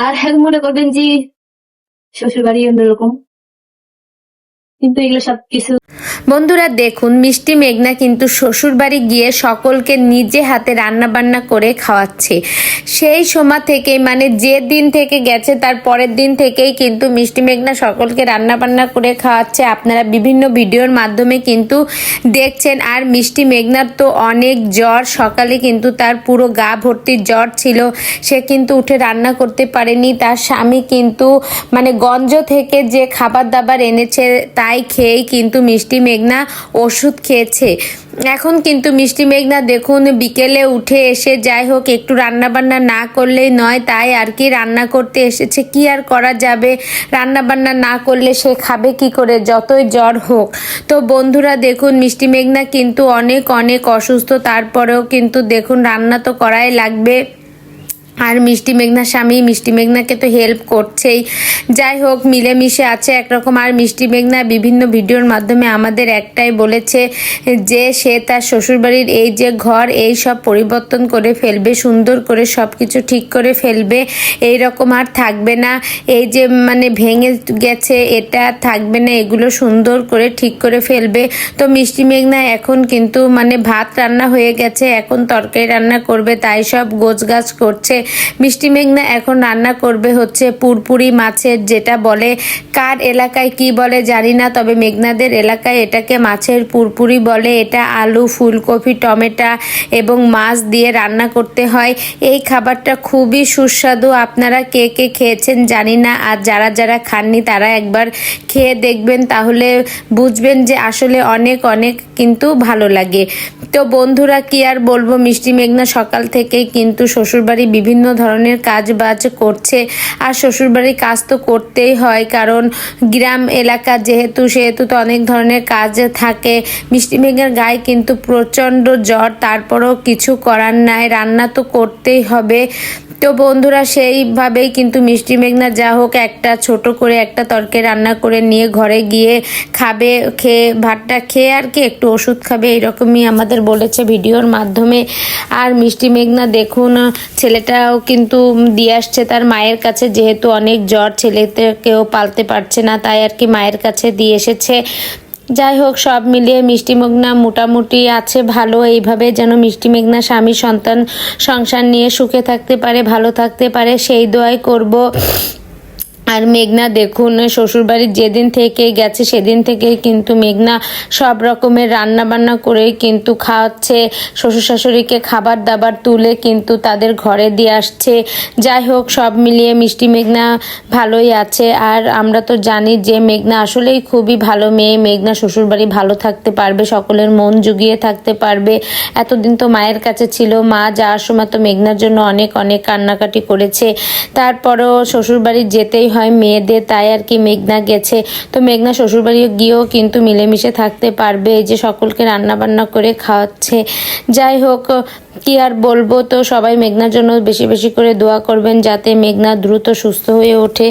আর হ্যাঁ মনে করবেন যে শ্বশুর বাড়ি অন্যরকম, কিন্তু এগুলো সবকিছু। বন্ধুরা দেখুন, মিষ্টি মেঘনা কিন্তু শ্বশুর বাড়ি গিয়ে সকলকে নিজে হাতে রান্না বান্না করে খাওয়াচ্ছে। সেই সময় থেকেই মানে যে দিন থেকে গেছে তার পরের দিন থেকেই কিন্তু মিষ্টি মেঘনা সকলকে রান্না বান্না করে খাওয়াচ্ছে। আপনারা বিভিন্ন ভিডিওর মাধ্যমে কিন্তু দেখছেন। আর মিষ্টি মেঘনার তো অনেক জ্বর, সকালে কিন্তু তার পুরো গা ভর্তি জ্বর ছিল, সে কিন্তু উঠে রান্না করতে পারেনি। তার স্বামী কিন্তু মানে গঞ্জ থেকে যে খাবার দাবার এনেছে তাই খেয়েই কিন্তু মিষ্টি মেঘনা ওষুধ খেয়েছে। এখন কিন্তু মিষ্টি মেঘনা দেখুন বিকেলে উঠে এসে যাই হোক একটু রান্না বান্না না করলেই নয়, তাই আর কি রান্না করতে এসেছে। কি আর করা যাবে, রান্না বান্না না করলে সে খাবে কি করে, যতই জ্বর হোক। তো বন্ধুরা দেখুন, মিষ্টি মেঘনা কিন্তু অনেক অনেক অসুস্থ, তারপরেও কিন্তু দেখুন রান্না তো করাই লাগবে। আর মিষ্টি মেঘনার স্বামী মিষ্টি মেঘনাকে তো হেল্প করছেই। যাই হোক মিলেমিশে আছে একরকম। আর মিষ্টি মেঘনা বিভিন্ন ভিডিওর মাধ্যমে আমাদের একটাই বলেছে যে সে তার শ্বশুরবাড়ির এই যে ঘর এই সব পরিবর্তন করে ফেলবে, সুন্দর করে সব কিছু ঠিক করে ফেলবে, এই রকম আর থাকবে না। এই যে মানে ভেঙে গেছে এটা থাকবে না, এগুলো সুন্দর করে ঠিক করে ফেলবে। তো মিষ্টি মেঘনা এখন কিন্তু মানে ভাত রান্না হয়ে গেছে, এখন তরকারি রান্না করবে, তাই সব গোছগাছ করছে। মিষ্টি মেঘনা এখন রান্না করবে হচ্ছে পুরপুরি মাছের, যেটা বলে কার এলাকায় কি বলে জানি না, তবে মেঘনাদের এলাকায় এটাকে মাছের পুরপুরি বলে। এটা আলু, ফুলকপি, টমেটো এবং মাছ দিয়ে রান্না করতে হয়। এই খাবারটা খুবই সুস্বাদু। আপনারা কে কে খেয়েছেন জানি না, আর যারা যারা খাননি তারা একবার খেয়ে দেখবেন, তাহলে বুঝবেন যে আসলে অনেক অনেক কিন্তু ভালো লাগে। তো বন্ধুরা কি আর বলবো, মিষ্টি মেঘনা সকাল থেকেই কিন্তু শ্বশুরবাড়ি বিভিন্ন ধরনের কাজ বাজ করছে। আর শ্বশুরবাড়ির কাজ তো করতেই হয়, কারণ গ্রাম এলাকা যেহেতু, সেহেতু তো অনেক ধরনের কাজ থাকে। মিষ্টি মেঘনার গায়ে কিন্তু প্রচণ্ড জ্বর, তারপরেও কিছু করার নাই, রান্না তো করতেই হবে। তো বন্ধুরা সেইভাবেই কিন্তু মিষ্টি মেঘনা যা হোক একটা ছোট করে একটা তরকারি রান্না করে নিয়ে ঘরে গিয়ে খাবে, খেয়ে ভাতটা খেয়ে আর কি একটু ওষুধ খাবে, এরকমই আমাদের বলেছে ভিডিওর মাধ্যমে। আর মিষ্টি মেঘনা দেখুন ছেলেটাও কিন্তু দিয়ে আসছে তার মায়ের কাছে, যেহেতু অনেক জ্বর, ছেলেটাকেও পালতে পারছে না, তাই আর কি মায়ের কাছে দিয়ে এসেছে। যাই হোক সব মিলিয়ে মিষ্টি মেঘনা মোটামুটি আছে ভালো। এইভাবে যেন মিষ্টি মেঘনা স্বামী সন্তান সংসার নিয়ে সুখে থাকতে পারে, ভালো থাকতে পারে, সেই দোয়াই করব। আর মেঘনা দেখুন শ্বশুরবাড়ির যেদিন থেকে গেছে সেদিন থেকেই কিন্তু মেঘনা সব রকমের রান্না বান্না করেই কিন্তু খাওয়াচ্ছে, শ্বশুর শাশুড়িকে খাবার দাবার তুলে কিন্তু তাদের ঘরে দিয়ে আসছে। যাই হোক সব মিলিয়ে মিষ্টি মেঘনা ভালোই আছে। আর আমরা তো জানি যে মেঘনা আসলেই খুবই ভালো মেয়ে। মেঘনা শ্বশুরবাড়ি ভালো থাকতে পারবে, সকলের মন জুগিয়ে থাকতে পারবে। এতদিন তো মায়ের কাছে ছিল, মা যাওয়ার সময় তো মেঘনার জন্য অনেক অনেক কান্নাকাটি করেছে, তারপরেও শ্বশুরবাড়ি যেতেই হয় মেয়েদের, তাই আর কি মেঘনা গেছে। তো মেঘনা শ্বশুরবাড়ি গিয়েও কিন্তু মিলেমিশে থাকতে পারবে, এই যে সকলকে রান্না বান্না করে খাওয়াচ্ছে। যাই হোক কি আর বলবো, তো সবাই মেঘনার জন্য বেশি বেশি করে দোয়া করবেন যাতে মেঘনা দ্রুত সুস্থ হয়ে ওঠে।